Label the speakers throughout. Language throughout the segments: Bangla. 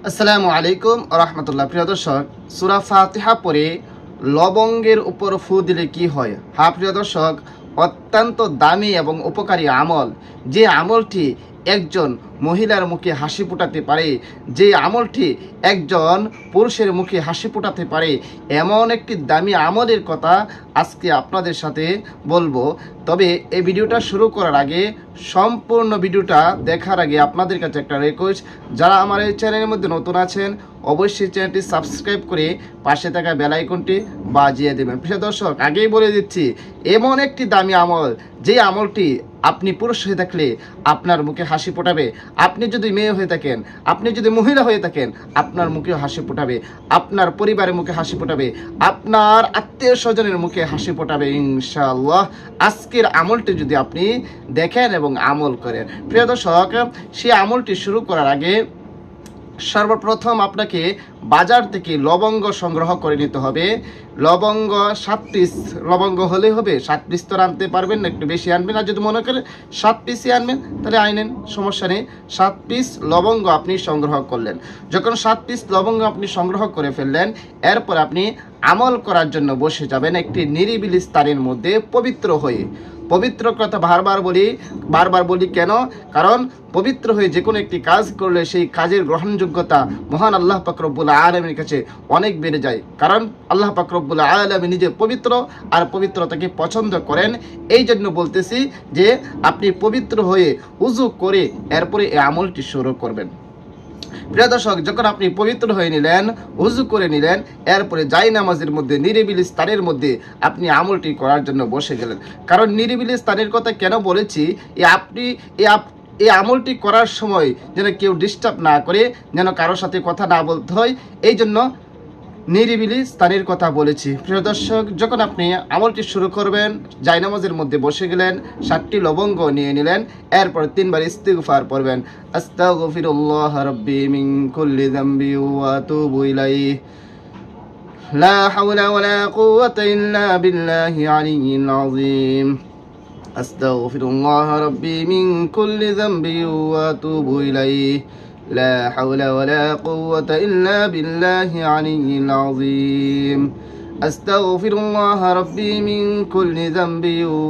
Speaker 1: আসসালামু আলাইকুম রহমতুল্লাহ। প্রিয় দর্শক, সূরা ফাতিহা পড়ে লবঙ্গের উপর ফু দিলে কি হয়? হ্যাঁ প্রিয় দর্শক, অত্যন্ত দামি এবং উপকারী আমল, যে আমলটি একজন মহিলার মুখে হাসি ফোটাতে পারে, যে আমলটি একজন পুরুষের মুখে হাসি ফোটাতে পারে, এমন একটি দামি আমলের কথা আজকে আপনাদের সাথে বলবো। তবে এই ভিডিওটা শুরু করার আগে, সম্পূর্ণ ভিডিওটা দেখার আগে আপনাদের কাছে একটা রিকোয়েস্ট, যারা আমার এই চ্যানেলের মধ্যে নতুন আছেন অবশ্যই চ্যানেলটি সাবস্ক্রাইব করে পাশে থাকা বেল আইকনটি বাজিয়ে দেবেন। প্রিয় দর্শক, আগেই বলে দিচ্ছি, এমন একটি দামি আমল, যে আমলটি আপনি পুরুষ হয়ে থাকলে আপনার মুখে হাসি ফোটাবে, আপনি যদি মেয়ে হয়ে থাকেন, আপনি যদি মহিলা হয়ে থাকেন, আপনার মুখে হাসি ফোটাবে, আপনার পরিবারের মুখে হাসি ফোটাবে, আপনার আত্মীয় স্বজনের মুখে হাসি ফোটাবে ইনশাআল্লাহ। আজকের আমলটি যদি আপনি দেখেন এবং আমল করেন, প্রিয় দর্শক, সেই আমলটি শুরু করার আগে সর্বপ্রথম আপনাকে বাজার থেকে লবঙ্গ সংগ্রহ করে নিতে হবে। লবঙ্গ 7 পিস লবঙ্গ হলেই হবে। 7 পিস তো আনতে পারবেন না, একটু বেশি আনবেন। আর যদি মনে করেন 7 পিসই আনবেন তাহলে আইনেন, সমস্যা নেই। 7 পিস লবঙ্গ আপনি সংগ্রহ করলেন। যখন 7 পিস লবঙ্গ আপনি সংগ্রহ করে ফেললেন, এরপর আপনি আমল করার জন্য বসে যাবেন একটি নিরিবিলি স্থানের মধ্যে পবিত্র হয়ে। পবিত্র কথা বারবার বলি কেন? কারণ পবিত্র হয়ে যে কোনো একটি কাজ করলে সেই কাজের গ্রহণযোগ্যতা মহান আল্লাহ পাক রব্বুল আলামিনের কাছে অনেক বেড়ে যায়। কারণ আল্লাহ পাক রব্বুল আলামিন নিজে পবিত্র, আর পবিত্রতাকে পছন্দ করেন। এই জন্য বলতেছি যে আপনি পবিত্র হয়ে উযু করে এরপরে এই আমলটি শুরু করবেন। প্রিয় দর্শক, যখন আপনি পবিত্র হয়ে নিলেন, উযু করে নিলেন, এরপরে জাই নামাজের মধ্যে নিরিবিলি স্থানের মধ্যে আপনি আমলটি করার জন্য বসে গেলেন। কারণ নিরিবিলি স্থানের কথা কেন বলেছি, এই আমলটি করার সময় যেন কেউ ডিস্টার্ব না করে, যেন কারোর সাথে কথা না বলতে হয়, এই জন্য নিরিবিলি স্থানের কথা বলেছি। প্রিয় দর্শক, যখন আপনি আমলটি শুরু করবেন, জায়নামাজের মধ্যে বসে গেলেন, 7টি লবঙ্গ নিয়ে নিলেন, এরপর 3 বার ইস্তিগফার পড়বেন। আস্তাগফিরুল্লাহ রাব্বি মিন কুল্লি যামবি ওয়া আতুবু ইলাইহি লা হাওলা ওয়ালা কুওয়াতা ইল্লা বিল্লাহি আলিয়্যিল আযীম। আস্তাগফিরুল্লাহ রাব্বি মিন কুল্লি যামবি ওয়া আতুবু ইলাইহি لا حول ولا قوة إلا بالله العلي العظيم. أستغفر الله ربي من كل ذنب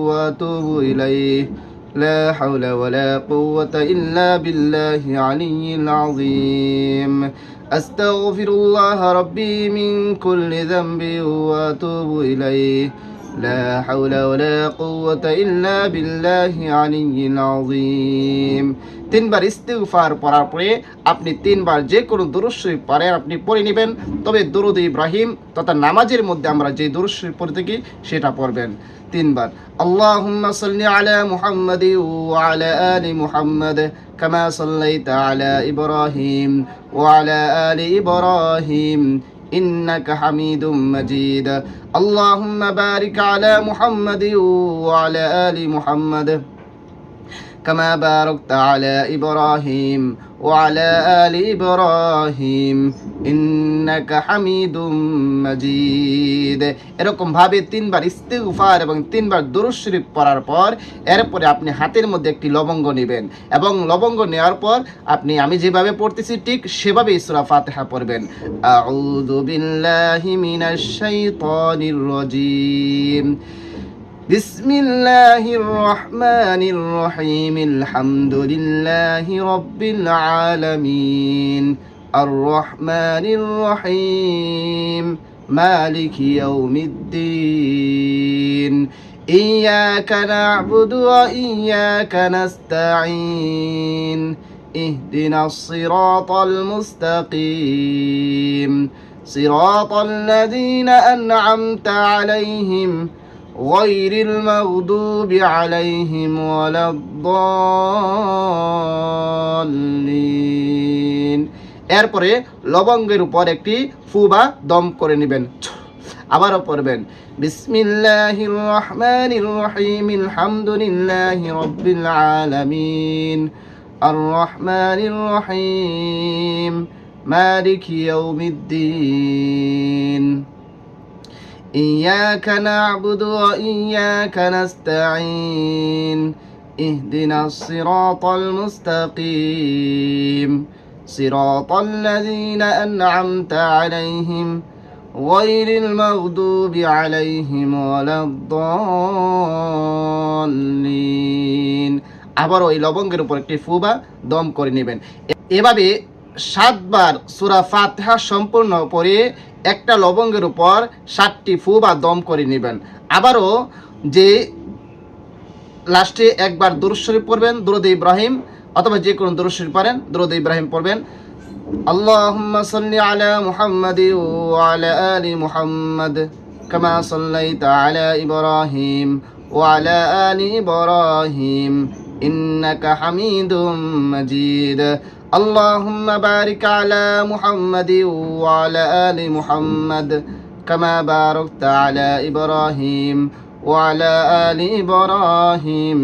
Speaker 1: وأتوب إليه لا حول ولا قوة إلا بالله العلي العظيم. أستغفر الله ربي من كل ذنب وأتوب إليه لا حول ولا قوة إلا بالله العلي العظيم. 3 বার ইস্তিগফার পড়ার পরে আপনি 3 বার যে কোনো দুরূদ শরীফ পারেন আপনি পড়ে নেবেন। তবে দুরূদ ইব্রাহিম তথা নামাজের মধ্যে আমরা যে দুরূদ শরীফ পড়ে থাকি সেটা পড়বেন 3 বার। আল্লাহুম্মা সাল্লি আলা মুহাম্মাদ ওয়া আলা আলি মুহাম্মাদ কামা সাল্লাইতা আলা ইব্রাহিম ওয়া আলা আলি ইব্রাহিম إنك حميد مجيد. اللهم بارك على محمد وعلى آل محمد كما باركت على إبراهيم وعلى آل إبراهيم إنك حميد مجيد. এরকম ভাবে 3 বার ইস্তিগফার এবং 3 বার দুরূদ শরীফ পড়ার পর এরপরে আপনি হাতের মধ্যে একটি লবঙ্গ নেবেন, এবং লবঙ্গ নেওয়ার পর আপনি আমি যেভাবে পড়তেছি ঠিক সেভাবেই সূরা ফাতিহা পড়বেন। আউযু বিল্লাহি মিনাশ শাইতানির রাজীম। بسم الله الرحمن الرحيم الحمد لله رب العالمين الرحمن الرحيم مالك يوم الدين إياك نعبد وإياك نستعين اهدنا الصراط المستقيم صراط الذين أنعمت عليهم غير المغضوب عليهم ولا الضالين. এরপরে লবঙ্গের উপর একটি ফু বা দম করে নেবেন। আবারও পড়বেন বিসমিল্লাহির রহমানির রহিম আলহামদুলিল্লাহি রাব্বিল আলামিন আর রহমানির রহিম মালিকি ইয়াউমিদ্দিন إياك نعبد وإياك نستعين اهدنا الصراط المستقيم সিরাতাল্লাযীনা আন'আমতা আলাইহিম গায়রিল মাগদুবি আলাইহিম ওয়ালাদ-দাল্লিন। আবার ওই লবঙ্গের উপর একটি ফু বা দম করে নেবেন। এভাবে 7 বার সূরা ফাতিহা সম্পূর্ণ পড়ে একটা লবঙ্গের উপর 7টি ফু বা দম করে নেবেন। আবারও যে লাস্টে একবার দুরূদ শরীফ পড়বেন, দুরূদে ইব্রাহিম, অথবা যে কোনো দুরূদ শরীফ পড়েন, দুরূদে ইব্রাহিম পড়বেন। আল্লাহুম্মা সাল্লি আলা মুহাম্মাদি ওয়া আলা আলি মুহাম্মাদ কামা সাল্লাইতা আলা ইব্রাহিম ওয়া আলা আলি ইব্রাহিম ইন্নাকা হামিদুম মাজিদ। আল্লাহুম্মা বারিক আলা মুহাম্মাদি ওয়া আলা আলি মুহাম্মাদ কামা বারাকতা আলা ইব্রাহিম ওয়া আলা আলি ইব্রাহিম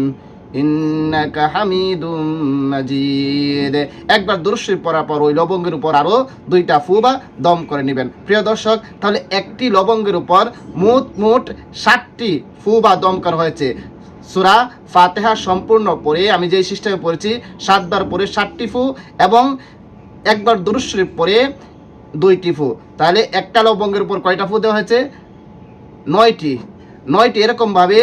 Speaker 1: ইন্নাকা হামিদুম মাজিদ। একবার দুরূদ শরীফ পড়ার পর ওই লবঙ্গের উপর আরো 2টা ফু বা দম করে নেবেন। প্রিয় দর্শক, তাহলে একটি লবঙ্গের উপর মোট 7টি ফু বা দম করা হয়েছে। সূরা ফাতিহা সম্পূর্ণ পড়ে আমি যে সিস্টেমে পড়েছি 7 বার পড়ে 7টি ফু এবং একবার দুরূদ শরীফ পড়ে 2টি ফু, তাহলে একটা লবঙ্গের উপর কয়টা ফু দেওয়া হয়েছে? 9টি। এরকমভাবে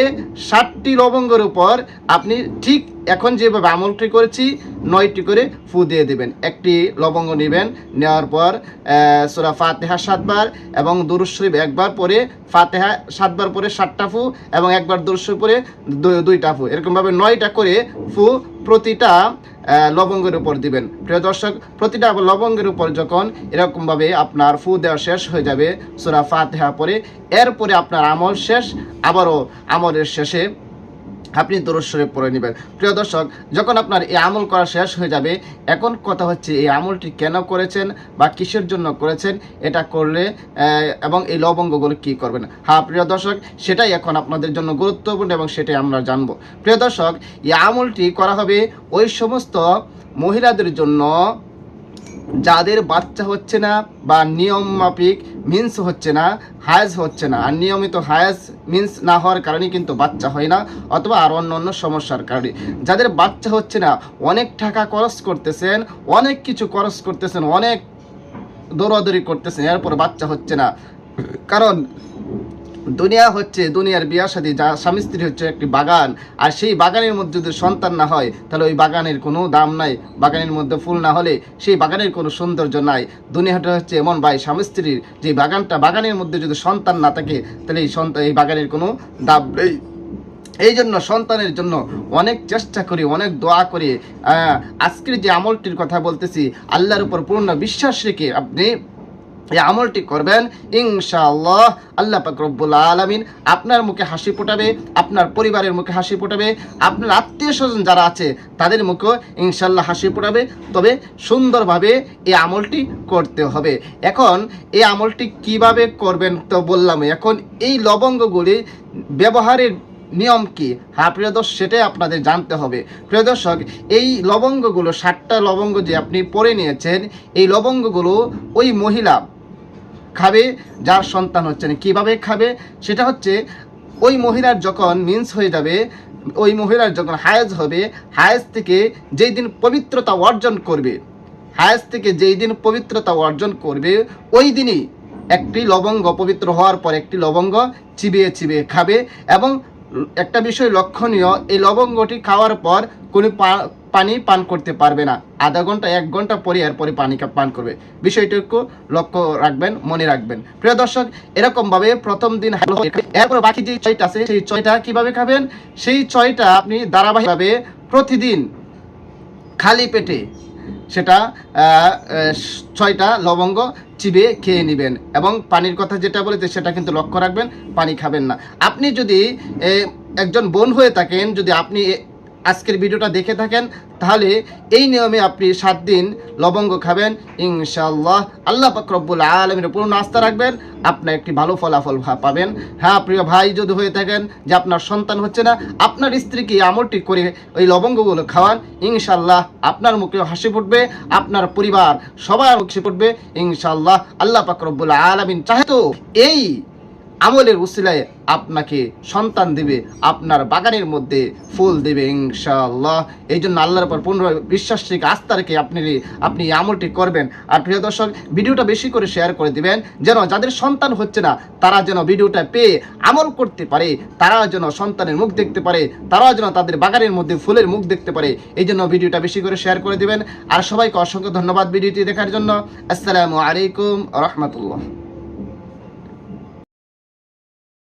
Speaker 1: 7টি লবঙ্গের উপর আপনি ঠিক এখন যেভাবে আমলটি করেছি 9টি করে ফু দিয়ে দেবেন। একটি লবঙ্গ নেবেন, নেওয়ার পর সূরা ফাতিহা 7 বার এবং দুরূদ শরীফ একবার পরে, ফাতিহা 7 বার পরে 7টা ফু এবং একবার দুরূদ শরীফ পরে 2টা ফু, এরকমভাবে 9টা করে ফু প্রতিটা লবঙ্গের উপর দিবেন। প্রিয় দর্শক, প্রতিটা লবঙ্গের উপর যখন এরকমভাবে আপনার ফু দেওয়া শেষ হয়ে যাবে সূরা ফাতিহা পরে, এরপরে আপনার আমল শেষ। আবারও আমলের শেষে আপনি দুরূদ শরীফ পড়ে নেবেন। প্রিয় দর্শক, যখন আপনার এই আমল করা শেষ হয়ে যাবে, এখন কথা হচ্ছে এই আমলটি কেন করেছেন বা কিসের জন্য করেছেন, এটা করলে এবং এই লবঙ্গগুলো কি করবেন। হ্যাঁ প্রিয় দর্শক, সেটাই এখন আপনাদের জন্য গুরুত্বপূর্ণ এবং সেটাই আমরা জানবো। প্রিয় দর্শক, এই আমলটি করা হবে ওই সমস্ত মহিলাদের জন্য যাদের বাচ্চা হচ্ছে না বা নিয়ম মাফিক মিন্স হচ্ছে না, হায়েজ হচ্ছে না। আর নিয়মিত হায়েজ মিন্স না হওয়ার কারণে কিন্তু বাচ্চা হয় না, অথবা আর অন্য সমস্যার কারণে যাদের বাচ্চা হচ্ছে না, অনেক টাকা খরচ করতেছেন, অনেক কিছু খরচ করতেছেন, অনেক দৌড়াদৌড়ি করতেছেন, এরপর বাচ্চা হচ্ছে না। কারণ দুনিয়া হচ্ছে, দুনিয়ার বিয়া শাদী, যা স্বামী স্ত্রী হচ্ছে একটি বাগান, আর সেই বাগানের মধ্যে যদি সন্তান না হয় তাহলে ওই বাগানের কোনো দাম নাই। বাগানের মধ্যে ফুল না হলে সেই বাগানের কোনো সৌন্দর্য নাই। দুনিয়াটা হচ্ছে এমন ভাই, স্বামী স্ত্রীর যে বাগানের মধ্যে যদি সন্তান না থাকে তাহলে এই বাগানের কোনো দাম নেই। এই জন্য সন্তানের জন্য অনেক চেষ্টা করি, অনেক দোয়া করি। আজকের যে আমলটির কথা বলতেছি, আল্লাহর উপর পূর্ণ বিশ্বাস রেখে আপনি এই আমলটি করবেন, ইনশাআল্লাহ আল্লাহ পাক রব্বুল আলামিন আপনার মুখে হাসি ফোটাবে, আপনার পরিবারের মুখে হাসি ফোটাবে, আপনার আত্মীয় স্বজন যারা আছে তাদের মুখেও ইনশাআল্লাহ হাসি ফোটাবে। তবে সুন্দরভাবে এই আমলটি করতে হবে। এখন এই আমলটি কিভাবে করবেন তো বললাম। এখন এই লবঙ্গগুলি ব্যবহারের নিয়ম কি? হ্যাঁ প্রিয় দর্শক, সেটাই আপনাদের জানতে হবে। প্রিয় দর্শক, এই লবঙ্গগুলো 7টা লবঙ্গ যে আপনি পরে নিয়েছেন, এই লবঙ্গগুলো ওই মহিলা খাবে যার সন্তান হচ্ছে না। কীভাবে খাবে সেটা হচ্ছে, ওই মহিলার যখন মিন্স হয়ে যাবে, ওই মহিলার যখন হায়েজ হবে, হায়েজ থেকে যেই দিন পবিত্রতা অর্জন করবে, ওই দিনই একটি লবঙ্গ, পবিত্র হওয়ার পর একটি লবঙ্গ চিবিয়ে চিবিয়ে খাবে। এবং একটা বিষয় লক্ষণীয়, এই লবঙ্গটি খাওয়ার পর কোনো পানি পান করতে পারবে না। আধা ঘন্টা 1 ঘন্টা পরে এরপরে পানি পান করবে। বিষয়টা একটু লক্ষ্য রাখবেন, মনে রাখবেন। প্রিয় দর্শক, এরকমভাবে প্রথম দিন, এরপর বাকি যে 6টা আছে সেই 6টা কীভাবে খাবেন, সেই 6টা আপনি ধারাবাহিকভাবে প্রতিদিন খালি পেটে সেটা 6টা লবঙ্গ চিবিয়ে খেয়ে নেবেন। এবং পানির কথা যেটা বলেছে সেটা কিন্তু লক্ষ্য রাখবেন, পানি খাবেন না। আপনি যদি একজন বোন হয়ে থাকেন, যদি আপনি আজকের ভিডিওটা দেখে থাকেন, তাহলে এই নিয়মে আপনি 7 দিন লবঙ্গ খাবেন, ইনশাআল্লাহ আল্লাহ পাক রব্বুল আলামিনের পূর্ণ আস্থা রাখবেন, আপনার একটি ভালো ফলাফল পাবেন। হ্যাঁ প্রিয় ভাই, যদি হয়ে থাকেন যে আপনার সন্তান হচ্ছে না, আপনার স্ত্রীকে আমলটি করে ওই লবঙ্গগুলো খাওয়ান, ইনশাআল্লাহ আপনার মুখেও হাসি ফুটবে, আপনার পরিবার সবার মুখে ফুটবে, ইনশাআল্লাহ আল্লাহ পাক রব্বুল আলামিন চাহে তো এই আমলের উসিলায় আপনাকে সন্তান দিবে, আপনার বাগানের মধ্যে ফুল দেবে ইনশাআল্লাহ। এই জন্য আল্লাহর উপর পূর্ণ বিশ্বাস রেখে আস্থা রেখে আপনি এই আমলটি করবেন। আর প্রিয় দর্শক, ভিডিওটা বেশি করে শেয়ার করে দিবেন, যেন যাদের সন্তান হচ্ছে না তারা যেন ভিডিওটা পেয়ে আমল করতে পারে, তারা যেন সন্তানের মুখ দেখতে পারে, তারা যেন তাদের বাগানের মধ্যে ফুলের মুখ দেখতে পারে। এই জন্য ভিডিওটা বেশি করে শেয়ার করে দিবেন। আর সবাইকে অসংখ্য ধন্যবাদ ভিডিওটি দেখার জন্য। আসসালামু আলাইকুম রহমতুল্লাহ।